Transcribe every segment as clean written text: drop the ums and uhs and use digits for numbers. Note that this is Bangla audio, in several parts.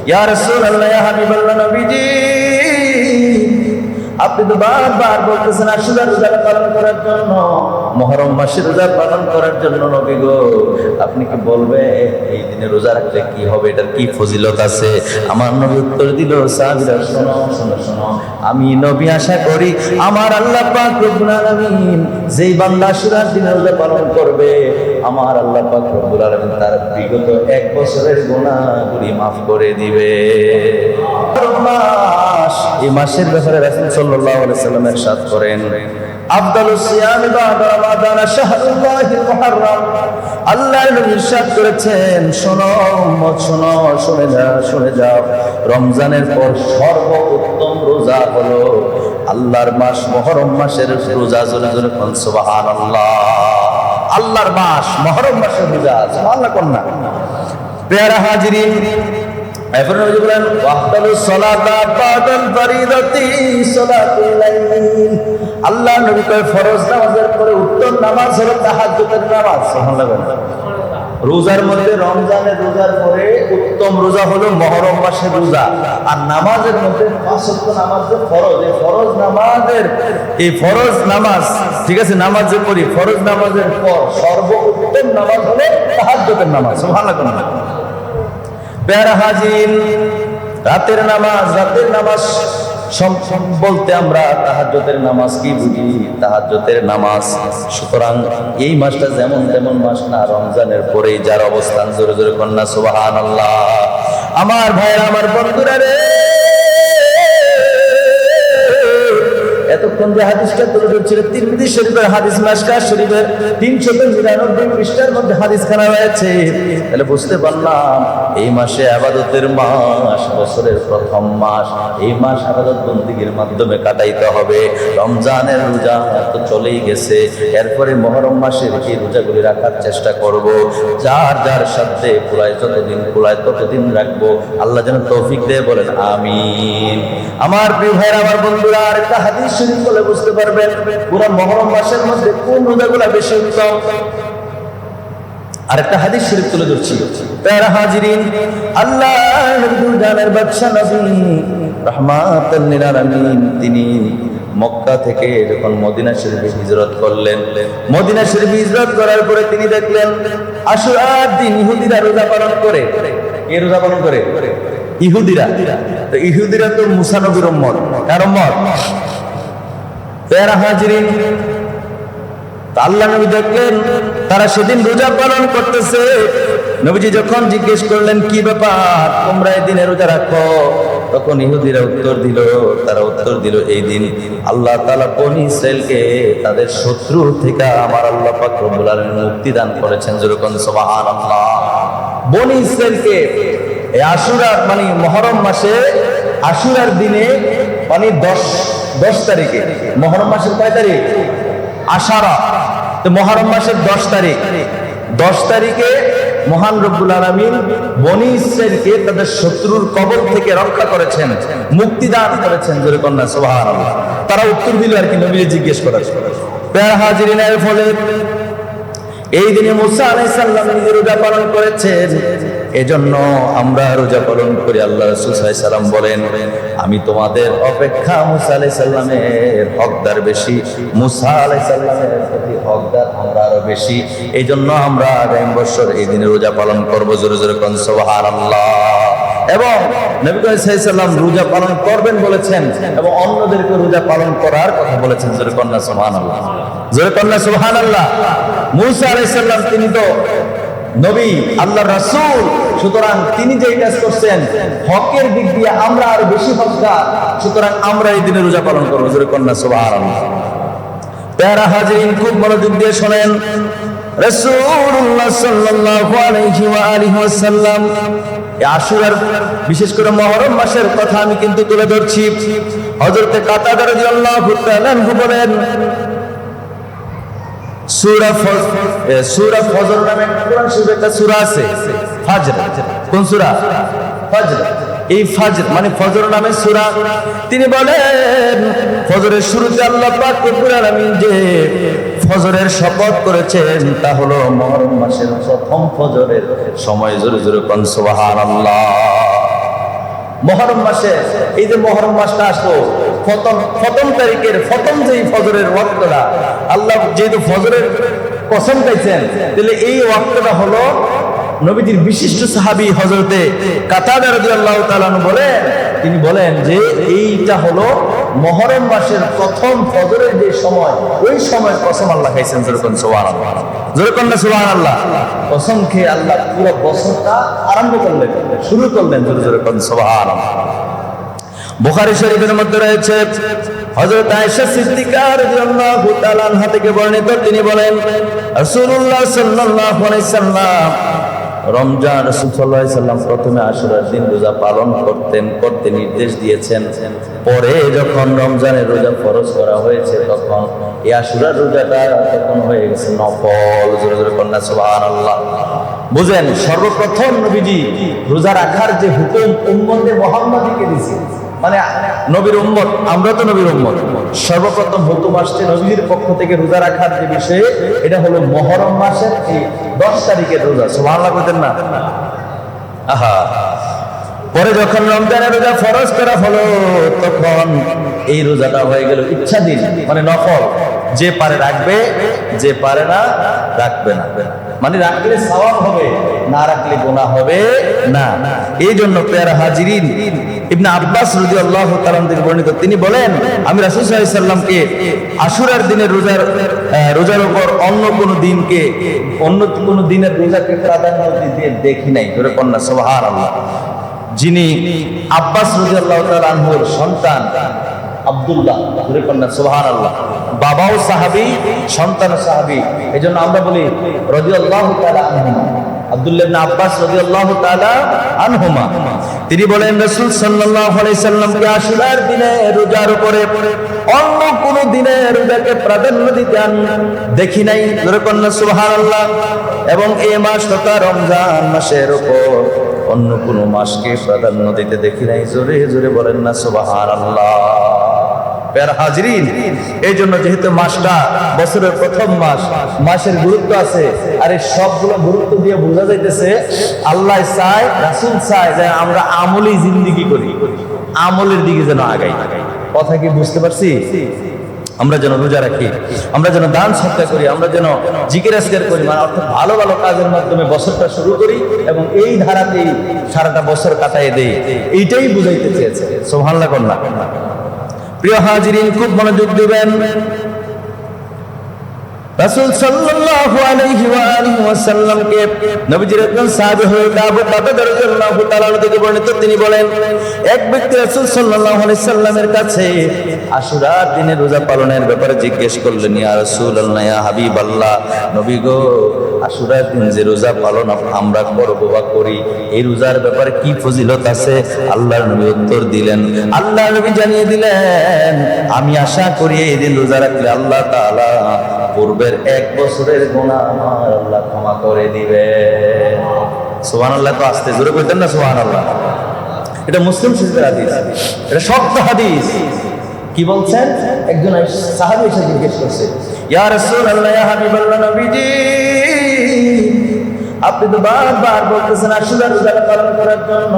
ইয়া রাসূলুল্লাহ, ইয়া হাবিবাল্লাহ, নবীজি আপনি তো বারবার বলতেছেন আশুরা রোজা পালন করার জন্য, মুহররম মাসের রোজা পালন করার জন্য। নবী গো, আপনি কি বলবেন এই দিনে রোজা রাখলে কি হবে, এটার কি ফজিলত আছে? আমার নবী উত্তর দিল, সাহাবীরা শোনো শোনো শোনো, আমি নবী আশা করি আমার আল্লাহ পাক রব্বুল আলামিন যেই বান্দা আশুরার দিনে রোজা পালন করবে, আমার আল্লাহ পাক রব্বুল আলামিন তার বিগত 1 বছরের গুনাহগুলি মাফ করে দিবে। এই মাসের ব্যাপারে রাসূল সাল্লাল্লাহু আলাইহি ওয়াসাল্লাম ইরশাদ করেন, আফদালুস সিয়ামি বা'দা রমাদান শাহরুল্লাহিল মুহাররম। আল্লাহর নবী ইরশাদ করেছেন, শোনো উম্মত শোনো, শুনে যাও, রমজানের পর সর্বোত্তম রোজা হলো আল্লাহর মাস মুহররম মাসের রোজা। জোরে জোরে কোন সুবহানাল্লাহ। আল্লাহর মাস মুহররম মাসের রোজা, সুবহানাল্লাহ কোন না। প্রিয় হাজিরিন, এরপর নবী বলেন, ওয়াক্তালুস সালাতা বাদাল ফরিদাতি সালাতুল লাইল। আল্লাহ নবী কয় ফরজ নামাজের পরে উত্তম নামাজ হলো তাহাজ্জুদের নামাজ। সুবহানাল্লাহ। রোজার মধ্যে রমজানের রোজার পরে উত্তম রোজা হলো মুহররম মাসের রোজা। আর নামাজের মধ্যে 5 ওয়াক্ত নামাজ যে ফরজ, এই ফরজ নামাজের এই ফরজ নামাজ, ঠিক আছে, নামাজ যে পড়ি ফরজ নামাজের পর সর্বোত্তম নামাজ হলো তাহাজ্জুদের নামাজ। সুবহানাল্লাহ। প্যারা হাজির, রাতের নামাজ বলতে আমরা তাহাজ্জুদের নামাজ কি বুঝি? তাহাজ্জুদের নামাজ। সুতরাং এই মাসটা যেমন তেমন মাস না, রমজানের পরেই যার অবস্থান, জোরে জোরে কন্যা সুবহানাল্লাহ। আমার ভাইরা, আমার বন্ধুরা রে, এতক্ষণ যে হাদিসটা তুলে ধরছিল তিরমিজি শরীফের হাদিস, মিশকাত শরীফের 399 পৃষ্ঠার মধ্যে হাদিসখানা রয়েছে। তাহলে বুঝতে পারলাম এই মাসে ইবাদতের মাস, বছরের প্রথম মাস। এই মাস ইবাদত বন্দেগীর মাধ্যমে কাটাইতে হবে। রমজানের রোজা তো চলেই গেছে, এরপরে মুহররম মাসের এই রোজাগুলি রাখার চেষ্টা করব। যার যার সাথে কুলায়, যতদিন কুলায় ততদিন রাখবো। আল্লাহ যেন তৌফিক দেয়, বলেন আমিন। আমার প্রিয় ভাইরা, আমার বন্ধুরা, আরেকটা হাদিস শরীফ বলে বুঝতে পারবেন পুরো মুহররম মাসের মধ্যে কোন রোজাগুলো বেশি উত্তম। আরেকটা হাদিস শরীফ তুলে ধরছি। প্যারা হাজিরিন, আল্লাহর দুজানের বাদশা নবী রাহমাতুল লিল আলামিন, তিনি মক্কা থেকে যখন মদিনা শরীফে হিজরত করলেন, মদিনা শরীফে হিজরত করার পরে তিনি দেখলেন আশুরার দিন ইহুদিরা রোজা পালন করে। কে রোজা পালন করে? ইহুদিরা। তো ইহুদিরা তো মুসা নবীর উম্মত। কার উম্মত? প্যারা হাজিরিন, আল্লাহ নবী দেখলেন তারা সেদিন রোজা পালন করতেছে। নবীজি যখন জিজ্ঞেস করলেন কি ব্যাপার, তোমরা এই দিনে রোজা রাখো, তখন ইহুদিরা উত্তর দিল এই দিন আল্লাহ তাআলা বনী ইসরাইলকে তাদের শত্রুর থেকে আমার আল্লাহ পাক রব্বুল আলামিন মুক্তি দান করেছেন। যেরকম সুবহানাল্লাহ। বনী ইসরাইলকে এই আশুরা মানে মুহররম মাসে আশুরার দিনে মানে 10 তারিখে, মুহররম মাসের কয় তারিখ? আশারা। তো মুহররম মাসের 10 তারিখে মহান রব্বুল আলামিন বনী ইসরাইলকে তাদের শত্রুর কবল থেকে রক্ষা করেছেন, মুক্তি দান করেছেন। জোরে কন্যা সুবহানাল্লাহ। তারা উত্তর দিল আর কি, নবীকে জিজ্ঞেস করার। প্রিয় হাজিরিন, এর ফলে এই দিনে মুসা আলাইহিস সালাম নিজে রোজা পালন করেছেন, এজন্য আমরা রোজা পালন করি। আল্লাহ রাসূল সাল্লাল্লাহু আলাইহি সাল্লাম বলেন, আমি তোমাদের অপেক্ষা মুসা আলাইহিস সালামের হকদার বেশি, মুসা আলাইহিস সালামের প্রতি হকদার আমরা আরো বেশি। এই জন্য আমরা আগামী বছর এই দিনে রোজা পালন করবো। জোরে জোরে কোন সুবহানাল্লাহ। এবং নবী সাল্লাল্লাহু আলাইহি সাল্লাম রোজা পালন করবেন বলেছেন এবং অন্যদেরকে রোজা পালন করার কথা বলেছেন। জোরে কোন সুবহানাল্লাহ। জোরে কোন সুবহানাল্লাহ। মুসা আলাইহিস সালাম তিনি তো নবী, আল্লাহর রাসূল, সুতরাং তিনি যে কাজ করছেন হকের দিক দিয়ে আমরা আরো বেশি হকদার। সুতরাং আমরা এই দিনে রোজা পালন করবো। জোরে কন্যা সুবহানাল্লাহ। প্যারা হাজিরিন, খুব মনোযোগ দিয়ে শোনেন। রাসূলুল্লাহ সাল্লাল্লাহু আলাইহি ওয়া আলিহি ওয়াসাল্লাম আশুরার, বিশেষ করে মুহররম মাসের কথা আমি কিন্তু তুলে ধরছি। হযরতে কাতাদা রাদিয়াল্লাহু তাআলা আনহু বলেন, সূরা ফজর নামে কোরআন শরীফে একটা সূরা আছে, ফাজর। কোন সূরা? ফজর। এই ফজর মানে ফজর নামে সূরা। তিনি বলেন ফজরের শুরুতে আল্লাহ পাক রব্বুল আলামিন যে ফজরের শপথ করেছেন তা হলো মুহররম মাসের প্রথম ফজরের সময়। জোরে জোরে কোন সুবহানাল্লাহ। মুহররম মাসে এই যে মুহররম মাসটা আসলো, প্রথম তারিখের প্রথম যেই ফজরের ওয়াক্তটা, আল্লাহ যেহেতু ফজরের কসম খাইছেন, তাহলে এই ওয়াক্তটা হলো নবীজির বিশিষ্ট সাহাবী হযরতে কাতাদা রাদিয়াল্লাহু তাআলা বলেন, তিনি বলেন যে এইটা হলো মুহররম মাসের প্রথম ফজরের যে সময়, ওই সময় কসম আল্লাহ খাইছেন। যেরকম সুবহানাল্লাহ, যেরকম না সুবহানাল্লাহ, কসম খেয়ে আল্লাহ পুরো বছরটা আরম্ভ করলেন, শুরু করলেন। যেরকম সুবহানাল্লাহ। বুখারী শরীফের মধ্যে রয়েছে হযরত আয়েশা সিদ্দিকা রাদিয়াল্লাহু তাআলা আনহা থেকে বর্ণিত, তিনি বলেন রাসূলুল্লাহ সাল্লাল্লাহু আলাইহি সাল্লাম রমজান, রাসূল সাল্লাল্লাহু আলাইহি সাল্লাম প্রথমে আশুরার দিন রোজা পালন করতে নির্দেশ দিয়েছেন। পরে যখন রমজানের রোজা ফরজ করা হয়েছে, তখন এই আশুরার রোজাটা তখন হয়ে গেছে নফল। জোরে জোরে কন্যা সুবহানাল্লাহ। বুঝেন, সর্বপ্রথম নবীজি রোজা রাখার যে হুকুম উম্মতে মুহাম্মাদীকে দিয়েছেন, মানে নবীর উম্মত, আমরা তো নবীর উম্মত, সর্বপ্রথম হুকুম আসছে নবীর পক্ষ থেকে রোজা রাখার যে বিষয়ে, এটা হলো মুহররম মাসের এই 10 তারিখের রোজা। সুবহানাল্লাহ বলতেন না? আহা, পরে যখন রমজানের রোজা ফরজ করা হলো, তখন এই রোজাটা হয়ে গেল ইচ্ছাধীন, মানে নফল। যে পারে রাখবে, যে পারে না রাখবে না, মানে রাখলে সওয়াব হবে, না রাখলে গুনাহ হবে না। এই জন্য প্যারা হাজিরিন, ইবনে আব্বাস রাদিয়াল্লাহু তাআলা থেকে বর্ণিত, তিনি বলেন আমি রাসূল সাল্লাল্লাহু আলাইহি সাল্লামকে আশুরার দিনের রোজার উপর অন্য কোনো দিনের রোজাকে প্রাধান্য দিতে দেখি নাই। ধরে কন্যা সুবহানাল্লাহ। যিনি আব্বাস রাদিয়াল্লাহু তাআলা আনহুর সন্তান আব্দুল্লাহ, ধরে কন্যা সুবহানাল্লাহ, বাবাও সাহাবী, সন্তানও সাহাবী, এজন্য আমরা বলি রাদিয়াল্লাহু তাআলা আনহুমা, আব্দুল্লাহ ইবনে আব্বাস রাদিয়াল্লাহু তাআলা আনহুমা। তিনি বলেন রাসূল সাল্লাল্লাহু আলাইহি সাল্লামকে আশুরার দিনে রোজার উপরে অন্য কোন দিনে রোজাকে প্রাধান্য দিতে দেখি নাই। জোরে কন্যা সুবহানাল্লাহ। এবং এই মাস তথা রমজান মাসের উপর অন্য কোন মাসকে প্রাধান্য দিতে দেখি নাই। জোরে জোরে বলেন না সুবহানাল্লাহ। প্যারা হাজিরিন, এই জন্য যেহেতু মাসটা বছরের প্রথম মাস, মাসের গুরুত্ব আছে। আর এই সবগুলো গুরুত্ব দিয়ে বোঝা যাইতেছে আল্লাহ চায়, রাসূল চায় যে আমরা আমলি জিন্দেগি করি, আমলের দিকে যেন আগাই। কথা কি বুঝতে পারছি? আমরা যেন রোজা রাখি, আমরা যেন দান সদকা করি, আমরা যেন জিকির আজকার করি, মানে অর্থাৎ ভালো ভালো কাজের মাধ্যমে বছরটা শুরু করি এবং এই ধারাতেই সারাটা বছর কাটাই দেই। এইটাই বুঝাইতে চেয়েছে। সুবহানাল্লাহ কন্যা। প্রিয় হাজিরিন, খুব মনোযোগ দিবেন। রাসূল সাল্লাল্লাহু আলাইহি ওয়া আলিহি ওয়াসাল্লামকে নবীজির একজন সাহাবী হযরত আবু কাতাদা রাদিয়াল্লাহু তাআলা থেকে বর্ণিত, তিনি বলেন এক ব্যক্তি রাসূল সাল্লাল্লাহু আলাইহি সাল্লামের কাছে আশুরার দিনে রোজা পালনের ব্যাপারে জিজ্ঞেস করলেন, ইয়া রাসূলুল্লাহ, ইয়া হাবিবাল্লাহ, নবী গো, আশুরার দিন যে রোজা পালন আমরা করব বা করি, এই রোজার ব্যাপারে কি ফজিলত আছে? আল্লাহর নবী উত্তর দিলেন, আল্লাহর নবী জানিয়ে দিলেন, আমি আশা করি এই দিন রোজা রাখলে আল্লাহ তাআলা পূর্বের 1 বছরের গুনাহ আমার আল্লাহ ক্ষমা করে দিবে। সুবহানাল্লাহ। তো আস্তে জোরে বলতেন না সুবহানাল্লাহ। এটা মুসলিম শরীফের হাদিস, এটা সত্য হাদিস। কি বলছেন? একজন সাহাবী এসে জিজ্ঞেস করছে, ইয়া রাসূলুল্লাহ, ইয়া হাবিবাল্লাহ, নবীজি আপনি তো বারবার বলতেছেন আশুরার রোজা পালন করার জন্য,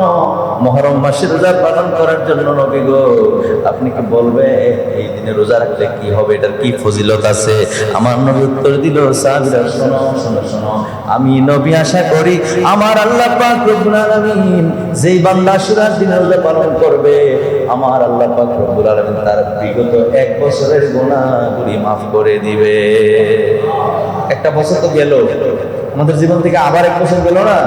মুহররম মাসের রোজা পালন করার জন্য, নবী গো আপনি কি বলবে এই দিনে রোজা রাখলে কি হবে, এটার কি ফজিলত আছে? আমার নবী উত্তর দিল, সাহাবীরা শোনো শোনো শোনো, আমি নবী আশা করি আমার আল্লাহ পাক রব্বুল আলামিন যেই বান্দা আশুরার দিনে রোজা পালন করবে, আমার আল্লাহ পাক রব্বুল আলামিন তার বিগত 1 বছরের গুনাহগুলি মাফ করে দিবে। একটা বছর তো গেল, আমাদের জীবন থেকে আবার 1 বছর গেল না,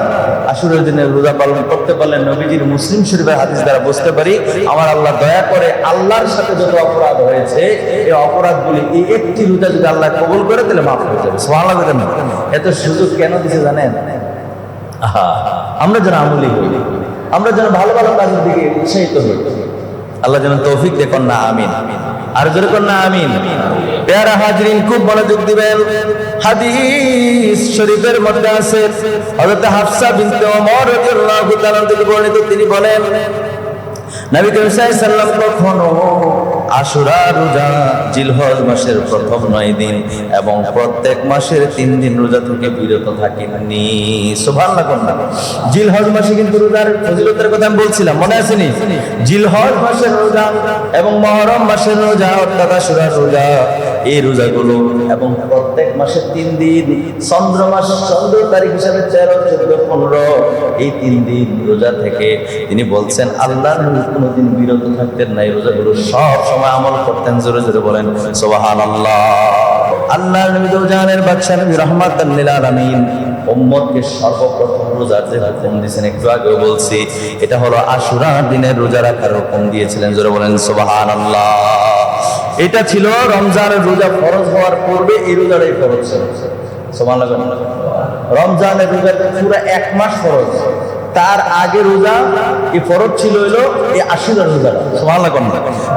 আশুরার দিনে রোজা পালন করতে পারলেন। নবীজির মুসলিম শরীফের হাদিস দ্বারা বুঝতে পারি আমার আল্লাহ দয়া করে আল্লাহর সাথে যত অপরাধ হয়েছে, এই অপরাধগুলি এই একটি রোজা যদি আল্লাহ কবুল করে তাহলে মাফ হয়ে যাবে। সুবহানাল্লাহ। এত সুযোগ কেন দিছে জানেন? আহা, আমরা যেন আমলি হই, আমরা যেন ভালো ভালো কাজের দিকে উৎসাহিত হই। আল্লাহ যেন তৌফিক দেখুন না, আমিন। আর জোরে কোন না আমিন। প্যারা হাজিরিন, খুব মনোযোগ দিবেন। হাদিস শরীফের মধ্যে আছে হযরত হাফসা বিনতে ওমর রাদিয়াল্লাহু তাআলা থেকে বর্ণিত, তিনি বলেন নবী করিম সাল্লাল্লাহু আলাইহি ওয়াসাল্লাম কখনো আশুরা রোজা জিলহজ মাসের প্রথম 9 দিন এবং প্রত্যেক মাসের 3 দিন রোজা থেকে বিরত থাকেননি। সুবহানাল্লাহ। জিলহজ মাসে কিন্তু রোজার ফজিলতের কথা আমি বলছিলাম, মনে আছে নি? জিলহজ মাসের রোজা এবং মুহররম মাসের রোজা অর্থাৎ আশুরার রোজা, এই রোজাগুলো এবং প্রত্যেক মাসের 3 দিন, চন্দ্র মাস 14 তারিখ হিসাবে 13, 14, 15 এই 3 দিন রোজা থেকে তিনি বলছেন আল্লাহর নবী কোনোদিন বিরত থাকতেন না, এই রোজাগুলো সব সময় আমল করতেন। জোরে জোরে বলেন সুবহানাল্লাহ। আল্লাহর নবী তো জানের বাদশা নবী রাহমাতাল লিল আলামিন উম্মতকে সর্বপ্রথম রোজার যে হুকুম দিয়েছেন একটু আগেও বলছি, এটা হলো আশুরা দিনের রোজা রাখার হুকুম দিয়েছিলেন। জোরে বলেন সুবহানাল্লাহ। এটা ছিল রমজানের রোজা ফরজ হওয়ার পূর্বে এই রোজাটাই ফরজ ছিল। সুবহানাল্লাহ। রমজানের রোজা পুরো 1 মাস ফরজ, তার আগে রোজা এই ফরজ ছিল হলো এই আশুরার রোজা। সুবহানাল্লাহ।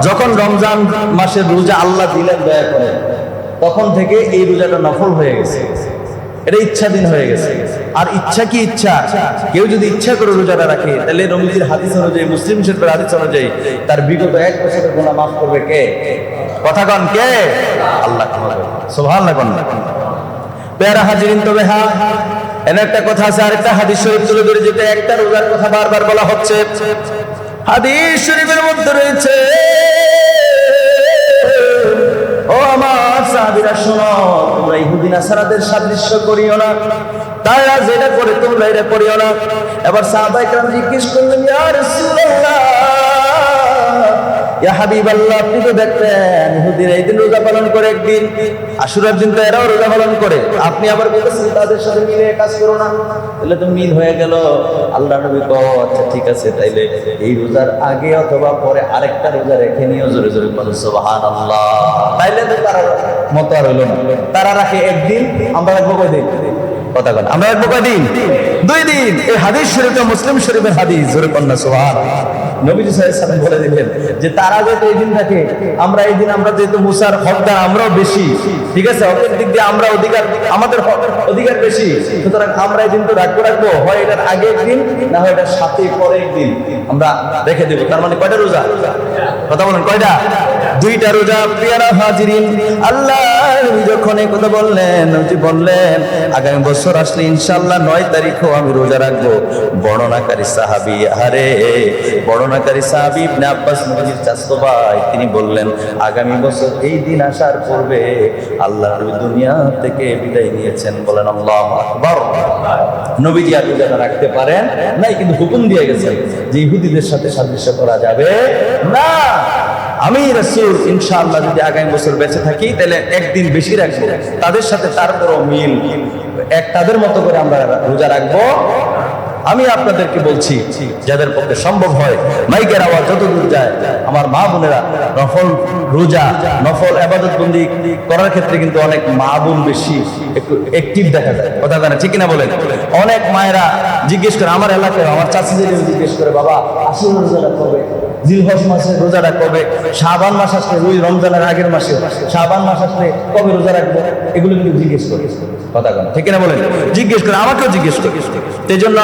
যখন রমজান মাসের রোজা আল্লাহ দিলেন দয়া করে, তখন থেকে এই রোজাটা নফল হয়ে গেছে, এটা ইচ্ছাধীন হয়ে গেছে। আর ইচ্ছা কি ইচ্ছা, কেউ যদি ইচ্ছা করে রোজাটা রাখে তাহলে নবীজির হাদিস অনুযায়ী, মুসলিম শরীফের হাদিস অনুযায়ী তার বিগত 1 বছরের গুনাহ মাফ করবে কে? কথা কন কে? আল্লাহ ক্ষমা করবে। সুবহানাল্লাহ। প্যারা হাজিরিন, তবে হ্যাঁ এমন একটা কথা আছে, আরেকটা হাদিস শরীফ তুলে ধরে, যেটা একটা রোজার কথা বারবার বলা হচ্ছে। হাদিস শরীফের মধ্যে রয়েছে, ও আমার সাহাবীরা শোনো, তোমরা ইহুদি নাসারাদের সাদৃশ্য করিও না, তারা যেটা করে তোমরা এটা করিও না। এবার সাহাবায়ে কেরাম জিজ্ঞেস করলেন, ইয়া রাসূলুল্লাহ, ইয়া হাবিবাল্লাহ, আপনি তো দেখতেন ইহুদিরা এই দিন রোজা পালন করে, একদিন আশুরার দিন তো এরাও রোজা পালন করে, আপনি আবার বলতেছেন তাদের সাথে মিলে কাজ করো না, তাহলে তো মিল হয়ে গেল। আল্লাহ নবী কও, আচ্ছা ঠিক আছে, তাইলে এই রোজার আগে অথবা পরে আরেকটা রোজা রেখে নিও। জোরে জোরে বলেন সুবহানাল্লাহ। তাইলে তো তারা মত আর হইল না, তারা রাখে একদিন, আমরা রাখবো কয়দিন? কথা বলেন, আমরা রাখবো কয়দিন? 2 দিন। এই হাদিস শরীফটা মুসলিম শরীফের হাদিস। জোরে বলেন সুবহানাল্লাহ। নবীজি সাল্লাল্লাহু আলাইহি ওয়াসাল্লাম বলে দিলেন যে তারা যেহেতু এই দিন থাকে, আমরা এই দিন, আমরা যেহেতু মুসার হকদার আমরাও বেশি, ঠিক আছে, হকের দিক দিয়ে আমরা অধিকার, আমাদের অধিকার বেশি, সুতরাং আমরা এই দিন তো রাখবো, হয় এটার আগে একদিন, না হয় এটার সাথে পরে একদিন আমরা রেখে দেবো। তার মানে কয়টা রোজা? কথা বলেন কয়টা? 2টা রোজা। প্রিয়ারা হাজিরিন, আল্লাহ নবী যখন এই কথা বললেন, নবী বললেন আগামী বছর আসলে ইনশাআল্লাহ 9 তারিখও আমি রোজা রাখবো। বর্ণনাকারী সাহাবী, আরে বর্ণনাকারী সাহাবী ইবনে আব্বাস, নবীর চাচাতো ভাই, তিনি বললেন আগামী বছর এই দিন আসার পূর্বে আল্লাহ নবী দুনিয়া থেকে বিদায় নিয়েছেন। বলেন আল্লাহু আকবার। নবীজি আর রোজা রাখতে পারেন নাই, কিন্তু হুকুম দিয়ে গেছেন যে ইহুদিদের সাথে সাদৃশ্য করা যাবে না। আমি রাসূল ইনশাআল্লাহ যদি আগামী বছর বেঁচে থাকি তাহলে একদিন বেশি রাখবো, তাদের সাথে তারপরও মিল, তাদের মতো করে আমরা রোজা রাখবো। আমি আপনাদেরকে বলছি, যাদের পক্ষে সম্ভব হয়, মাইকের আওয়াজ যত দূর যায়, আমার মা বোনেরা নফল রোজা, নফল ইবাদত বন্দি করার ক্ষেত্রে কিন্তু অনেক মা বোন বেশি একটু অ্যাক্টিভ দেখা যায়। কথা বলেন ঠিক কিনা বলেন? অনেক মায়েরা জিজ্ঞেস করে, আমার এলাকায় আমার চাচিদের জিজ্ঞেস করে, বাবা আশুরা রোজাটা কবে, জিলহজ মাসে রোজাটা কবে, শাবান মাস আসলে, রমজানের আগের মাসে শাবান মাস আসলে কবে রোজা রাখবো, এগুলো কিন্তু জিজ্ঞেস করে। কথা বলেন ঠিক কিনা বলেন? জিজ্ঞেস করে, আমাকেও জিজ্ঞেস করে। সেই জন্য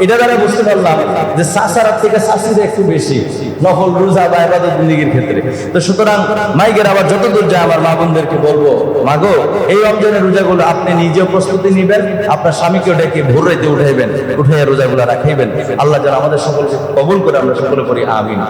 এটা দ্বারা বুঝতে পারলাম যে চাচারার থেকে চাচিরা একটু বেশি নফল রোজা বা ইবাদত বন্দেগীর ক্ষেত্রে। তো সুতরাং মাইকের আবার যত দূর যায়, আমার মা বোনদেরকে বলবো, মাগো এই রমজানের রোজাগুলো আপনি নিজেও প্রস্তুতি নিবেন, আপনার স্বামীকেও ডেকে ভোর রাতে উঠাইবেন, উঠাইয়া রোজাগুলো রাখাইবেন। আল্লাহ যেন আমাদের সকলকে কবুল করে, আমরা সকলে করি আমিন।